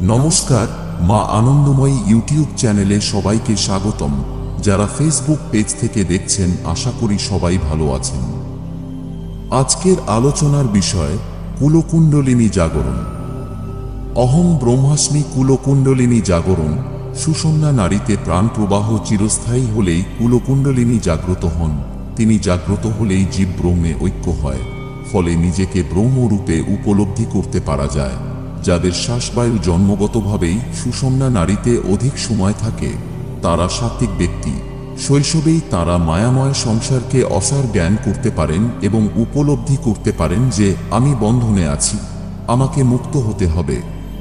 নমস্কার, মা আনন্দময়ী ইউটিউব চ্যানেলে সবাইকে স্বাগতম। যারা ফেসবুক পেজ থেকে দেখছেন আশা করি সবাই ভালো আছেন। আজকের আলোচনার বিষয় কুলকুণ্ডলিনী জাগরণ। অহং ব্রহ্মাস্মি কুলকুণ্ডলিনী জাগরণ। সুষুম্না নাড়িতে প্রাণ প্রবাহ চিরস্থায়ী হলেই কুলকুণ্ডলিনী জাগ্রত হন। তিনি জাগ্রত হলেই জীব ব্রহ্মে ঐক্য হয়, ফলে নিজেকে ব্রহ্মরূপে উপলব্ধি করতে পারা যায়। যাদের শ্বাসবায়ু জন্মগতভাবেই সুষুম্না নাড়িতে অধিক সময় থাকে তারা সাত্ত্বিক ব্যক্তি। শৈশবেই তারা মায়াময় সংসারকে অসার জ্ঞান করতে পারেন এবং উপলব্ধি করতে পারেন যে আমি বন্ধনে আছি, আমাকে মুক্ত হতে হবে।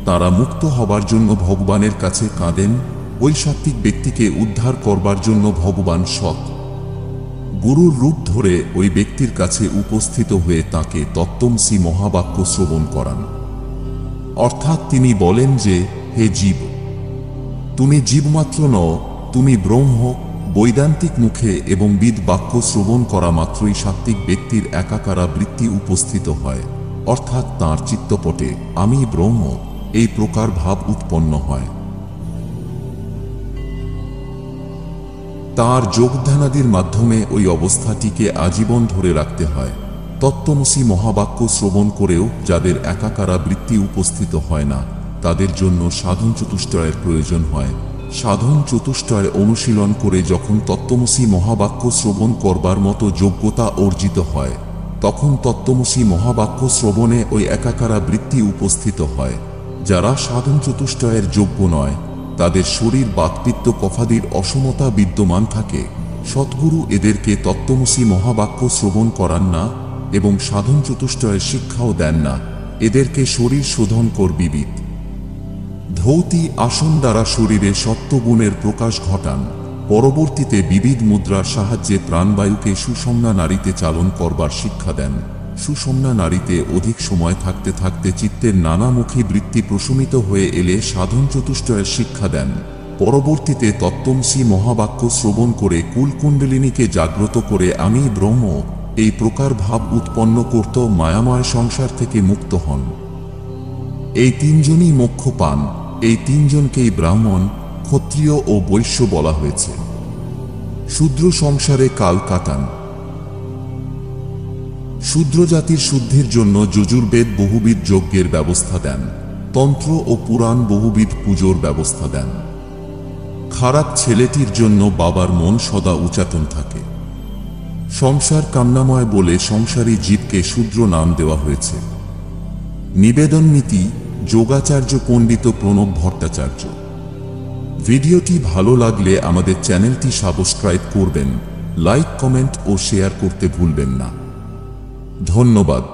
তারা মুক্ত হবার জন্য ভগবানের কাছে কাঁদেন। ওই সাত্ত্বিক ব্যক্তিকে উদ্ধার করবার জন্য ভগবান সৎ গুরুর রূপ ধরে ওই ব্যক্তির কাছে উপস্থিত হয়ে তাকে তত্ত্বমসি মহাবাক্য শ্রবণ করান। অর্থাৎ তিনি বলেন যে, হে জীব, তুমি জীবমাত্র নও, তুমি ব্রহ্ম। বৈদান্তিক মুখে এবং বিদ বাক্য শ্রবণ করা মাত্রই সাত্ত্বিক ব্যক্তির একাকারা বৃত্তি উপস্থিত হয়, অর্থাৎ তাঁর চিত্তপটে আমি ব্রহ্ম এই প্রকার ভাব উৎপন্ন হয়। তাঁর যোগধ্যানাদির মাধ্যমে ওই অবস্থাটিকে আজীবন ধরে রাখতে হয়। তত্ত্বমসি মহাবাক্য শ্রবণ করেও যাদের একাকারা বৃত্তি উপস্থিত হয় না তাদের জন্য সাধন চতুষ্টয়ের প্রয়োজন হয়। সাধন চতুষ্টয় অনুশীলন করে যখন তত্ত্বমসি মহাবাক্য শ্রবণ করবার মতো যোগ্যতা অর্জিত হয় তখন তত্ত্বমসি মহাবাক্য শ্রবণে ওই একাকারা বৃত্তি উপস্থিত হয়। যারা সাধন চতুষ্টয়ের যোগ্য নয় তাদের শরীর বাতপিত্ত কফাদির অসমতা বিদ্যমান থাকে। সদ্গুরু এদেরকে তত্ত্বমসি মহাবাক্য শ্রবণ করান না এবং সাধন চতুষ্টয়ের শিক্ষাও দেন না। এদেরকে শরীর শোধন কর বিবিধ ধৌতি আসন দ্বারা শরীরে সত্ত্বগুণের প্রকাশ ঘটান। পরবর্তীতে বিবিধ মুদ্রার সাহায্যে প্রাণবায়ুকে সুষুম্না নাড়িতে চালন করবার শিক্ষা দেন। সুষুম্না নাড়িতে অধিক সময় থাকতে থাকতে চিত্তের নানামুখী বৃত্তি প্রশমিত হয়ে এলে সাধন চতুষ্টয়ের শিক্ষা দেন। পরবর্তীতে তত্ত্বমসি মহাবাক্য শ্রবণ করে কুলকুণ্ডলিনীকে জাগ্রত করে আমি ব্রহ্ম এই প্রকার ভাব উৎপন্ন করত মায়াময় সংসার থেকে মুক্ত হন। এই তিনজনই মোক্ষ পান। এই তিনজনকেই ব্রাহ্মণ, ক্ষত্রিয় ও বৈশ্য বলা হয়েছে। শূদ্র সংসারে কাল কাটান। শূদ্র জাতির শুদ্ধির জন্য যজুর্বেদ বহুবিধ যজ্ঞের ব্যবস্থা দেন। তন্ত্র ও পুরাণ বহুবিধ পুজোর ব্যবস্থা দেন। খারাপ ছেলেটির জন্য বাবার মন সদা উচাটন থাকে। সংসার কামনাময় বলে সংসারী জীবকে শূদ্র নাম দেওয়া হয়েছে। নিবেদন নীতি যোগাচার্য পণ্ডিত প্রণব ভট্টাচার্য। ভিডিওটি ভালো লাগলে আমাদের চ্যানেলটি সাবস্ক্রাইব করবেন, লাইক, কমেন্ট ও শেয়ার করতে ভুলবেন না। ধন্যবাদ।